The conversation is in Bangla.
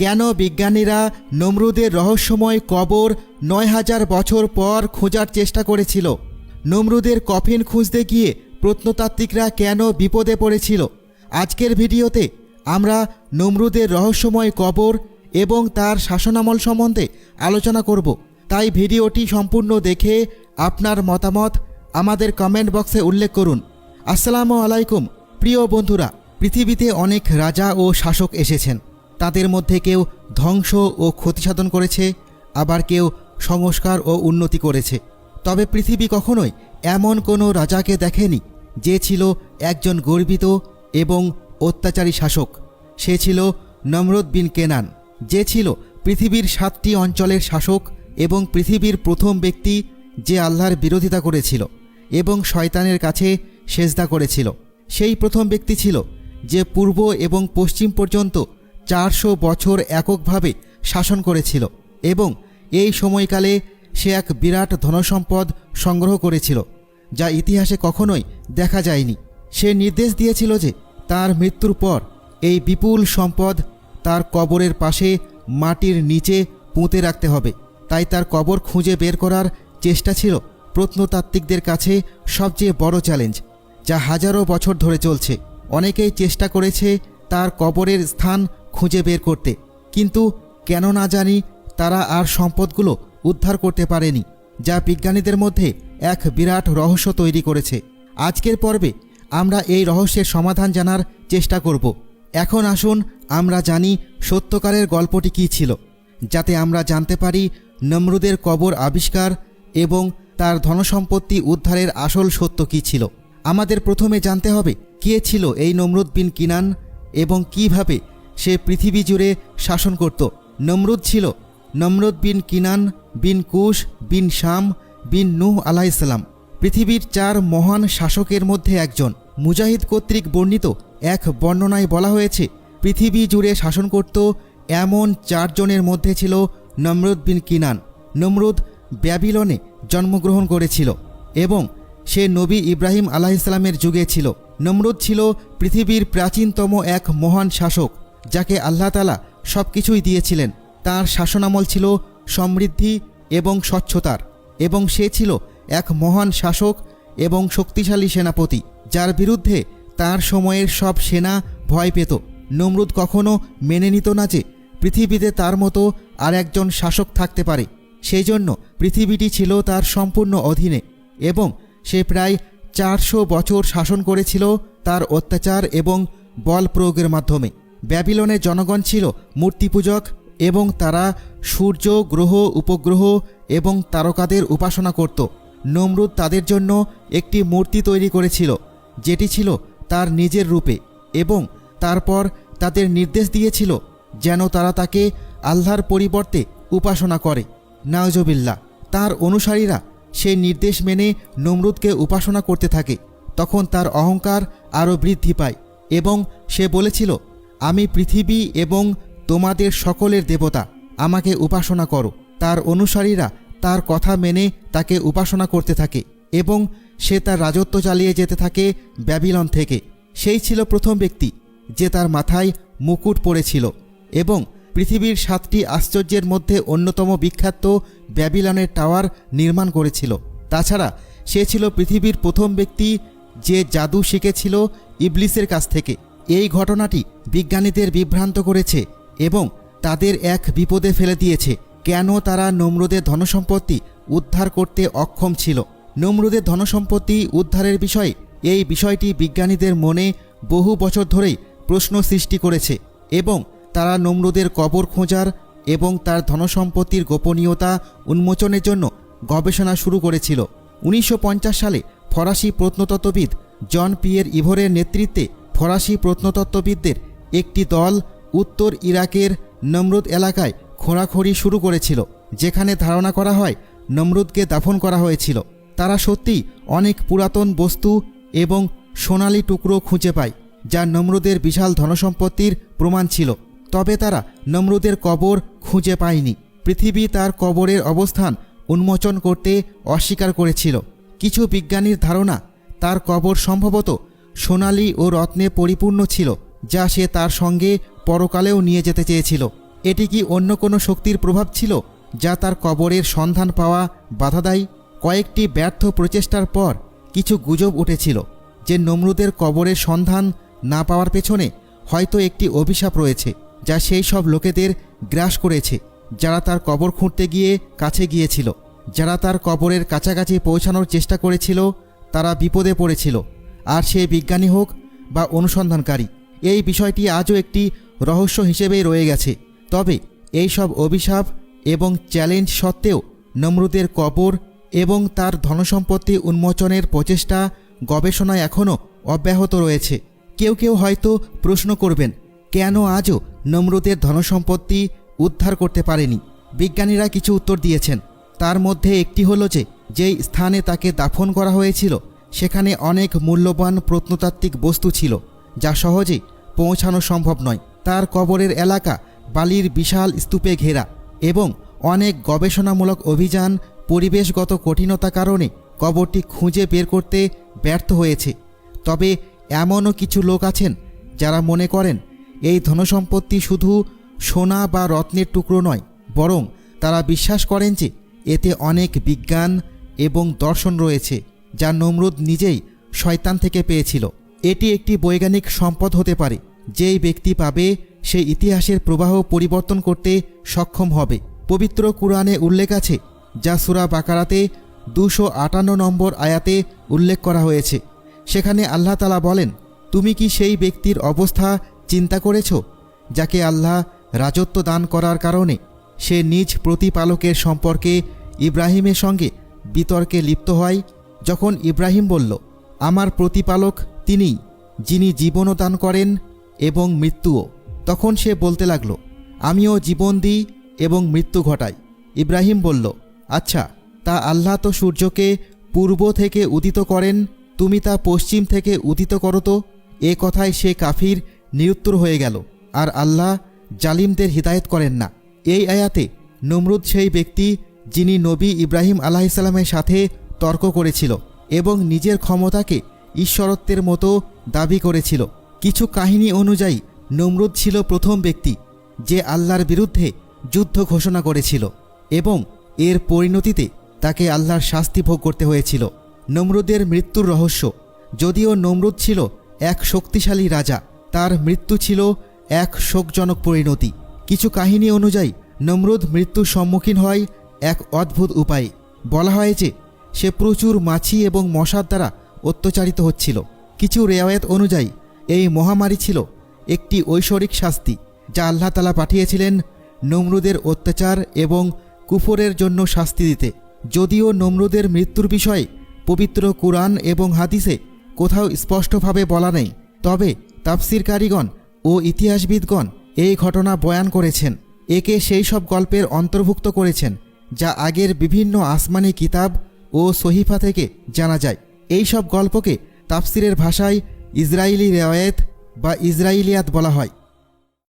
কেন বিজ্ঞানীরা নমরুদের রহস্যময় কবর ৯,০০০ বছর পর খোঁজার চেষ্টা করেছিল? নমরুদের কফিন খুঁজতে গিয়ে প্রত্নতাত্ত্বিকরা কেন বিপদে পড়েছিল? আজকের ভিডিওতে আমরা নমরুদের রহস্যময় কবর এবং তার শাসনামল সম্বন্ধে আলোচনা করব। তাই ভিডিওটি সম্পূর্ণ দেখে আপনার মতামত আমাদের কমেন্ট বক্সে উল্লেখ করুন। আসসালামু আলাইকুম প্রিয় বন্ধুরা। পৃথিবীতে অনেক রাজা ও শাসক এসেছেন। তাদের মধ্যে কেউ ধ্বংস ও ক্ষতিসাধন করেছে, আবার কেউ সংস্কার ও উন্নতি করেছে। তবে পৃথিবী কখনোই এমন কোনো রাজাকে দেখেনি যে ছিল একজন গর্বিত এবং অত্যাচারী শাসক। সে ছিল নমরুদ বিন কেনান, যে ছিল পৃথিবীর 7টি অঞ্চলের শাসক এবং পৃথিবীর প্রথম ব্যক্তি যে আল্লাহর বিরোধিতা করেছিল এবং শয়তানের কাছে সেজদা করেছিল। সেই প্রথম ব্যক্তি ছিল যে পূর্ব এবং পশ্চিম পর্যন্ত 400 বছর এককভাবে শাসন করেছিল এবং এই সময়কালে সে এক বিরাট ধনসম্পদ সংগ্রহ করেছিল যা ইতিহাসে কখনোই দেখা যায়নি। সে নির্দেশ দিয়েছিল যে তার মৃত্যুর পর এই বিপুল সম্পদ তার কবরের পাশে মাটির নিচে পুঁতে রাখতে হবে। তাই তার কবর খুঁজে বের করার চেষ্টা ছিল প্রত্নতাত্ত্বিকদের কাছে সবচেয়ে বড় চ্যালেঞ্জ, যা হাজারো বছর ধরে চলছে। অনেকেই চেষ্টা করেছে তার কবরের স্থান খুঁজে বের করতে, কিন্তু কেন না জানি তারা আর সম্পদগুলো উদ্ধার করতে পারেনি, যা বিজ্ঞানীদের মধ্যে এক বিরাট রহস্য তৈরি করেছে। আজকের পর্বে আমরা এই রহস্যের সমাধান জানার চেষ্টা করব। এখন আসুন আমরা জানি সত্যকারের গল্পটি কী ছিল, যাতে আমরা জানতে পারি নমরুদের কবর আবিষ্কার এবং তার ধনসম্পত্তি উদ্ধারের আসল সত্য কী ছিল। আমাদের প্রথমে জানতে হবে কে ছিল এই নমরুদ বিন কিনান এবং কিভাবে সে পৃথিবী জুড়ে শাসন করত। নমরুদ ছিল নমরুদ বিন কিনান বিন কুশ বিন শাম বিন নূহ আলাইহিসসালাম, পৃথিবীর 4 মহান শাসকের মধ্যে একজন। মুজাহিদ কর্তৃক বর্ণিত এক বর্ণনায় বলা হয়েছে, পৃথিবী জুড়ে শাসন করত এমন 4 জনের মধ্যে ছিল নমরুদ বিন কিনান। নমরুদ ব্যাবিলনে জন্মগ্রহণ করেছিল এবং সে নবী ইব্রাহিম আলাইহিসসালামের যুগে ছিল। নমরুদ ছিল পৃথিবীর প্রাচীনতম এক মহান শাসক, যাকে আল্লাহ তাআলা সব কিছুই দিয়েছিলেন। তার শাসনামল ছিল সমৃদ্ধি এবং স্বচ্ছতার, এবং সে ছিল এক মহান শাসক এবং শক্তিশালী সেনাপতি, যার বিরুদ্ধে তার সময়ের সব সেনা ভয় পেত। নমরুদ কখনো মেনে নিত না যে পৃথিবীতে তার মতো আর একজন শাসক থাকতে পারে। সেই জন্য পৃথিবীটি ছিল তার সম্পূর্ণ অধীনে এবং সে প্রায় 400 বছর শাসন করেছিল তার অত্যাচার এবং বল প্রয়োগের মাধ্যমে। ব্যাবিলনের জনগণ ছিল মূর্তিপূজক এবং তারা সূর্য, গ্রহ, উপগ্রহ এবং তারকাদের উপাসনা করত। নমরুদ তাদের জন্য একটি মূর্তি তৈরি করেছিল, যেটি ছিল তার নিজের রূপে, এবং তারপর তাদের নির্দেশ দিয়েছিল যেন তারা তাকে আল্লাহর পরিবর্তে উপাসনা করে। নাউজুবিল্লাহ। তার অনুসারীরা সেই নির্দেশ মেনে নমরুদকে উপাসনা করতে থাকে। তখন তার অহংকার আরও বৃদ্ধি পায় এবং সে বলেছিল, আমি পৃথিবী এবং তোমাদের সকলের দেবতা, আমাকে উপাসনা করো। তার অনুসারীরা তার কথা মেনে তাকে উপাসনা করতে থাকে এবং সে তার রাজত্ব চালিয়ে যেতে থাকে ব্যাবিলন থেকে। সেই ছিল প্রথম ব্যক্তি যে তার মাথায় মুকুট পরেছিল এবং পৃথিবীর 7টি আশ্চর্যের মধ্যে অন্যতম বিখ্যাত ব্যাবিলনের টাওয়ার নির্মাণ করেছিল। তাছাড়া সে ছিল পৃথিবীর প্রথম ব্যক্তি যে জাদু শিখেছিল ইবলিসের কাছ থেকে। এই ঘটনাটি বিজ্ঞানীদের বিভ্রান্ত করেছে এবং তাদের এক বিপদে ফেলে দিয়েছে। কেন তারা নমরুদের ধনসম্পত্তি উদ্ধার করতে অক্ষম ছিল? নমরুদের ধনসম্পত্তি উদ্ধারের বিষয়ে এই বিষয়টি বিজ্ঞানীদের মনে বহু বছর ধরেই প্রশ্ন সৃষ্টি করেছে এবং তারা নমরুদের কবর খোঁজার এবং তার ধনসম্পত্তির গোপনীয়তা উন্মোচনের জন্য গবেষণা শুরু করেছিল। 1950 সালে ফরাসি প্রত্নতত্ত্ববিদ জন পিয়ের ইভোরের নেতৃত্বে ফরাসি প্রত্নতত্ত্ববিদদের একটি দল উত্তর ইরাকের নমরুদ এলাকায় খোঁড়াখড়ি শুরু করেছিল, যেখানে ধারণা করা হয় নমরুদকে দাফন করা হয়েছিল। তারা সত্যিই অনেক পুরাতন বস্তু এবং সোনালি টুকরো খুঁজে পায়, যা নমরুদের বিশাল ধনসম্পত্তির প্রমাণ ছিল। তবে তারা নমরুদের কবর খুঁজে পায়নি। পৃথিবী তার কবরের অবস্থান উন্মোচন করতে অস্বীকার করেছিল। কিছু বিজ্ঞানীর ধারণা তার কবর সম্ভবত সোনালি ও রত্নে পরিপূর্ণ ছিল, যা সে তার সঙ্গে পরকালেও নিয়ে যেতে চেয়েছিল। এটি কি অন্য কোনো শক্তির প্রভাব ছিল যা তার কবরের সন্ধান পাওয়া বাধা দেয়? কয়েকটি ব্যর্থ প্রচেষ্টার পর কিছু গুজব উঠেছিল যে নমরুদের কবরের সন্ধান না পাওয়ার পেছনে হয়তো একটি অভিশাপ রয়েছে যা সেই সব লোকেদের গ্রাস করেছে যারা তার কবর খুঁড়তে গিয়ে কাছে গিয়েছিল। যারা তার কবরের কাছাকাছি পৌঁছানোর চেষ্টা করেছিল তারা বিপদে পড়েছিল, আর সে বিজ্ঞানী হোক বা অনুসন্ধানকারী। এই বিষয়টি আজও একটি রহস্য হিসেবেই রয়ে গেছে। তবে এই সব অভিশাপ এবং চ্যালেঞ্জ সত্ত্বেও নমরুদের কবর এবং তার ধনসম্পত্তি উন্মোচনের প্রচেষ্টা গবেষণায় এখনও অব্যাহত রয়েছে। কেউ কেউ হয়তো প্রশ্ন করবেন, কেন আজও নমরুদের ধনসম্পত্তি উদ্ধার করতে পারেনি? বিজ্ঞানীরা কিছু উত্তর দিয়েছেন। তার মধ্যে একটি হলো যে যেই স্থানে তাকে দাফন করা হয়েছিল সেখানে অনেক মূল্যবান প্রত্নতাত্ত্বিক বস্তু ছিল যা সহজেই পৌঁছানো সম্ভব নয়। তার কবরের এলাকা বালির বিশাল স্তূপে ঘেরা এবং অনেক গবেষণামূলক অভিযান পরিবেশগত কঠিনতার কারণে কবরটি খুঁজে বের করতে ব্যর্থ হয়েছে। তবে এমনও কিছু লোক আছেন যারা মনে করেন এই ধনসম্পত্তি শুধু সোনা বা রত্নের টুকরো নয়, বরং তারা বিশ্বাস করেন যে এতে অনেক বিজ্ঞান এবং দর্শন রয়েছে যা নমরুদ নিজেই শয়তান থেকে পেয়েছিল। এটি একটি বৈজ্ঞানিক সম্পদ হতে পারে যেই ব্যক্তি পাবে সে ইতিহাসের প্রবাহ পরিবর্তন করতে সক্ষম হবে। পবিত্র কুরআনে উল্লেখ আছে যা সূরা বাকারাতে 258 নম্বর আয়াতে উল্লেখ করা হয়েছে। সেখানে আল্লাহ তাআলা বলেন, তুমি কি সেই ব্যক্তির অবস্থা চিন্তা করেছ যাকে আল্লাহ রাজত্ব দান করার কারণে সে নিজ প্রতিপালকের সম্পর্কে ইব্রাহিমের সঙ্গে বিতর্কে লিপ্ত হয়? যখন ইব্রাহিম বলল, আমার প্রতিপালক তিনিই যিনি জীবনও দান করেন এবং মৃত্যুও, তখন সে বলতে লাগল, আমিও জীবন দিই এবং মৃত্যু ঘটাই। ইব্রাহিম বলল, আচ্ছা, তা আল্লাহ তো সূর্যকে পূর্ব থেকে উদিত করেন, তুমি তা পশ্চিম থেকে উদিত করো তো। এ কথায় সে কাফির নিরুত্তর হয়ে গেল, আর আল্লাহ জালিমদের হিদায়েত করেন না। এই আয়াতে নমরুদ সেই ব্যক্তি যিনি নবী ইব্রাহিম আলাইহিসসালামের সাথে তর্ক করেছিল এবং নিজের ক্ষমতাকে ঈশ্বরত্বের মতো দাবি করেছিল। কিছু কাহিনী অনুযায়ী নমরুদ ছিল প্রথম ব্যক্তি যে আল্লাহর বিরুদ্ধে যুদ্ধ ঘোষণা করেছিল এবং এর পরিণতিতে তাকে আল্লাহর শাস্তি ভোগ করতে হয়েছিল। নমরুদের মৃত্যুর রহস্য। যদিও নমরুদ ছিল এক শক্তিশালী রাজা, তার মৃত্যু ছিল এক শোকজনক পরিণতি। কিছু কাহিনী অনুযায়ী নমরুদ মৃত্যুর সম্মুখীন হয় এক অদ্ভুত উপায়ে। বলা হয় যে সে প্রচুর মাছি এবং মশার দ্বারা অত্যাচারিত হচ্ছিল। কিছু রেওয়ায়েত অনুযায়ী এই মহামারী ছিল একটি ঐশ্বরিক শাস্তি যা আল্লাহ তাআলা পাঠিয়েছিলেন নমরুদের অত্যাচার এবং কুফরের জন্য শাস্তি দিতে। যদিও নমরুদের মৃত্যুর বিষয়ে পবিত্র কুরআন এবং হাদিসে কোথাও স্পষ্টভাবে বলা নেই, তবে তাফসিরকারীগণ ও ইতিহাসবিদগণ এই ঘটনা বয়ান করেছেন। একে সেই সব গল্পের অন্তর্ভুক্ত করেছেন যা আগের বিভিন্ন আসমানি কিতাব ও সহিফা থেকে জানা যায়। এই সব গল্পকে তাফসিরের ভাষায় ইসরাইলি রেওয়ায়েত বা ইসরাইলিয়াত বলা হয়।